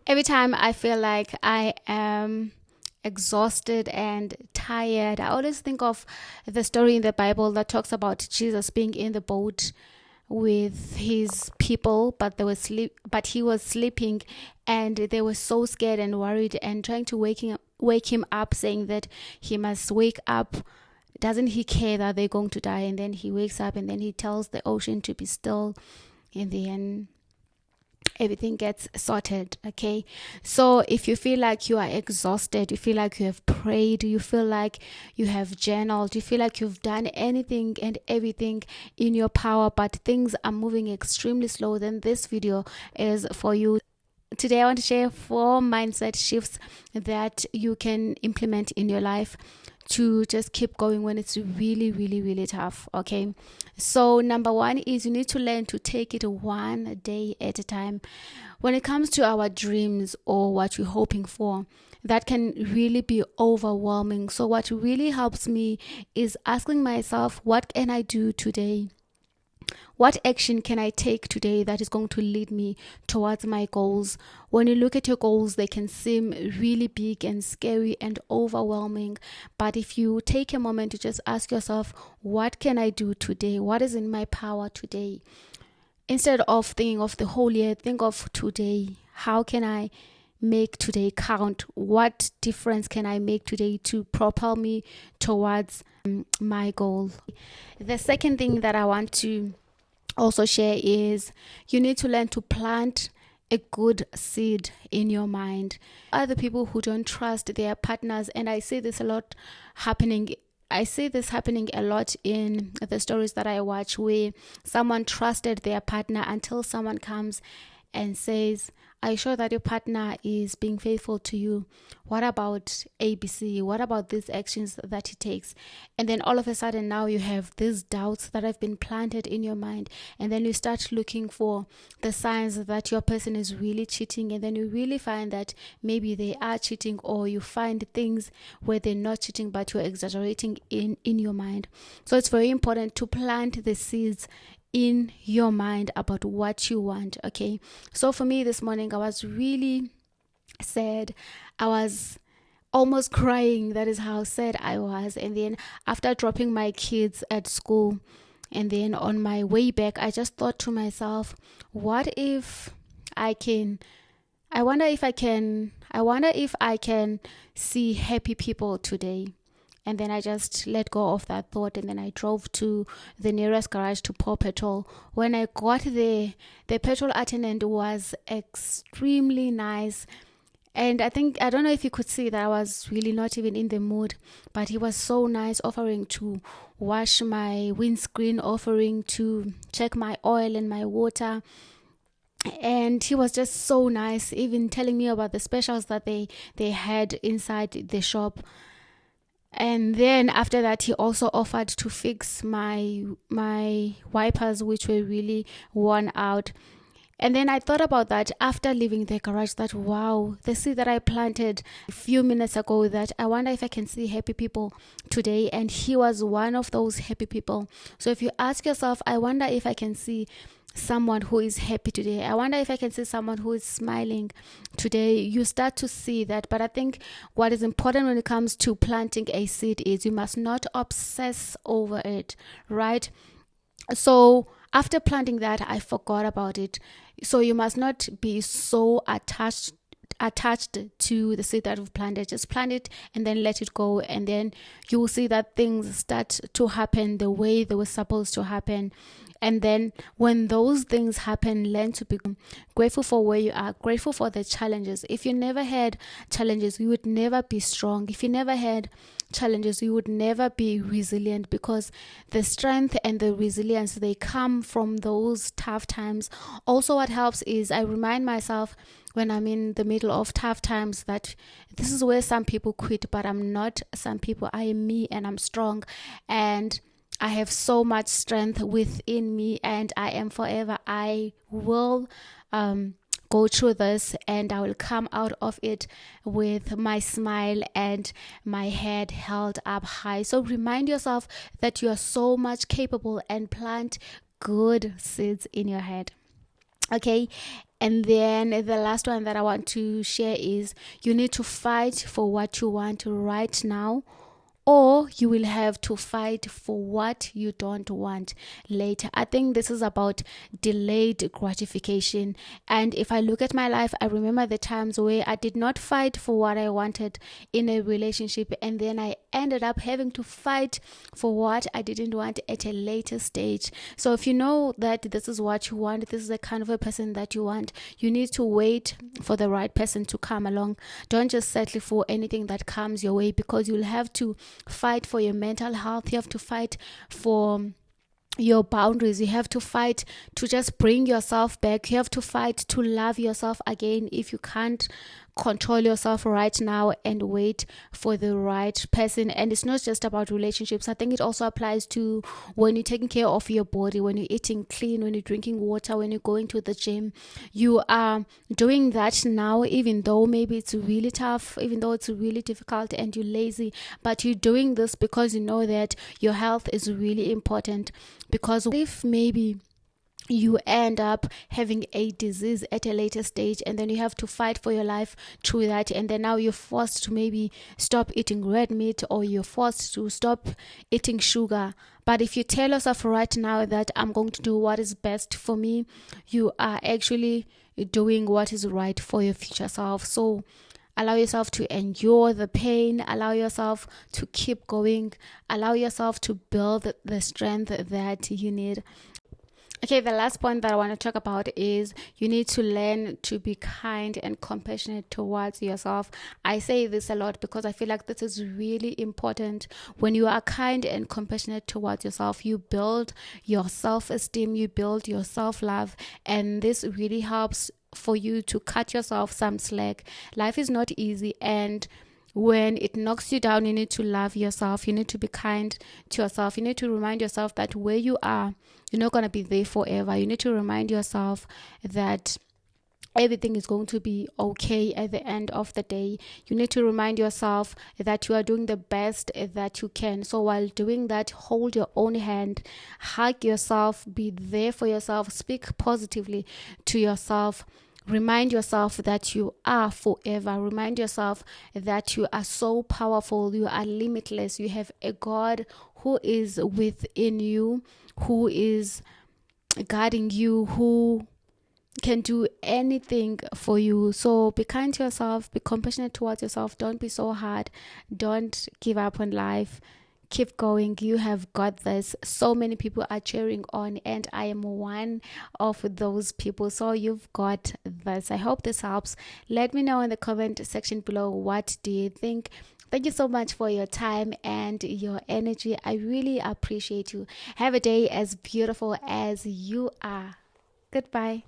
Every time I feel like I am exhausted and tired, I always think of the story in the Bible that talks about Jesus being in the boat with his people, but but he was sleeping, and they were so scared and worried and trying to wake him up, saying that he must wake up. Doesn't he care that they're going to die? And then he wakes up, and then he tells the ocean to be still. In the end, everything gets sorted. Okay, so if you feel like you are exhausted, you feel like you have prayed, you feel like you have journaled, you feel like you've done anything and everything in your power, but things are moving extremely slow, then this video is for you. Today I want to share 4 mindset shifts that you can implement in your life to just keep going when it's really, really, really tough. Okay, so number 1 is you need to learn to take it one day at a time. When it comes to our dreams or what we're hoping for, that can really be overwhelming. So what really helps me is asking myself, what can I do today? What action can I take today that is going to lead me towards my goals? When you look at your goals, they can seem really big and scary and overwhelming. But if you take a moment to just ask yourself, what can I do today? What is in my power today? Instead of thinking of the whole year, think of today. How can I make today count? What difference can I make today to propel me towards my goal? The second thing that I want to also share is you need to learn to plant a good seed in your mind. Other people who don't trust their partners, and I see this happening a lot in the stories that I watch, where someone trusted their partner until someone comes and says, are you sure that your partner is being faithful to you? What about ABC? What about these actions that he takes? And then all of a sudden now you have these doubts that have been planted in your mind. And then you start looking for the signs that your person is really cheating. And then you really find that maybe they are cheating, or you find things where they're not cheating, but you're exaggerating in your mind. So it's very important to plant the seeds in your mind about what you want. Okay, so for me this morning, I was really sad. I was almost crying. That is how sad I was. And then after dropping my kids at school, and then on my way back, I just thought to myself, what if I can I wonder if I can see happy people today. And then I just let go of that thought, and then I drove to the nearest garage to pour petrol. When I got there, the petrol attendant was extremely nice. And I don't know if you could see that I was really not even in the mood, but he was so nice, offering to wash my windscreen, offering to check my oil and my water. And he was just so nice, even telling me about the specials that they had inside the shop. And then after that, he also offered to fix my wipers, which were really worn out. And then I thought about that after leaving the garage, that wow, the seed that I planted a few minutes ago, that I wonder if I can see happy people today. And he was one of those happy people. So if you ask yourself, I wonder if I can see someone who is happy today, I wonder if I can see someone who is smiling today, you start to see that. But I think what is important when it comes to planting a seed is you must not obsess over it, right? So after planting that, I forgot about it. So you must not be so attached to the seed that you've planted. Just plant it and then let it go, and then you will see that things start to happen the way they were supposed to happen. And then when those things happen, learn to be grateful for where you are, grateful for the challenges. If you never had challenges, you would never be strong. If you never had challenges, you would never be resilient, because the strength and the resilience, they come from those tough times. Also, what helps is I remind myself when I'm in the middle of tough times that this is where some people quit, but I'm not some people. I am me, and I'm strong, and I have so much strength within me, and I am forever. I will go through this, and I will come out of it with my smile and my head held up high. So remind yourself that you are so much capable, and plant good seeds in your head. Okay. And then the last one that I want to share is you need to fight for what you want right now, or you will have to fight for what you don't want later. I think this is about delayed gratification. And if I look at my life, I remember the times where I did not fight for what I wanted in a relationship, and then I ended up having to fight for what I didn't want at a later stage. So if you know that this is what you want, this is the kind of a person that you want, you need to wait for the right person to come along. Don't just settle for anything that comes your way, because you'll have to fight for your mental health. You have to fight for your boundaries. You have to fight to just bring yourself back. You have to fight to love yourself again. If you can't control yourself right now and wait for the right person. And it's not just about relationships. I think it also applies to when you're taking care of your body, when you're eating clean, when you're drinking water, when you're going to the gym. You are doing that now, even though maybe it's really tough, even though it's really difficult and you're lazy, but you're doing this because you know that your health is really important. Because if maybe you end up having a disease at a later stage, and then you have to fight for your life through that, and then now you're forced to maybe stop eating red meat, or you're forced to stop eating sugar. But if you tell yourself right now that I'm going to do what is best for me, you are actually doing what is right for your future self. So allow yourself to endure the pain, allow yourself to keep going, allow yourself to build the strength that you need. Okay, the last point that I want to talk about is you need to learn to be kind and compassionate towards yourself. I say this a lot because I feel like this is really important. When you are kind and compassionate towards yourself, you build your self-esteem, you build your self-love, and this really helps for you to cut yourself some slack. Life is not easy, and when it knocks you down, you need to love yourself. You need to be kind to yourself. You need to remind yourself that where you are, you're not going to be there forever. You need to remind yourself that everything is going to be okay at the end of the day. You need to remind yourself that you are doing the best that you can. So while doing that, hold your own hand, hug yourself, be there for yourself, speak positively to yourself. Remind yourself that you are forever. Remind yourself that you are so powerful. You are limitless. You have a God who is within you, who is guiding you, who can do anything for you. So be kind to yourself, be compassionate towards yourself. Don't be so hard. Don't give up on life. Keep going. You have got this. So many people are cheering on, and I am one of those people. So you've got this. I hope this helps. Let me know in the comment section below, what do you think? Thank you so much for your time and your energy. I really appreciate you. Have a day as beautiful as you are. Goodbye.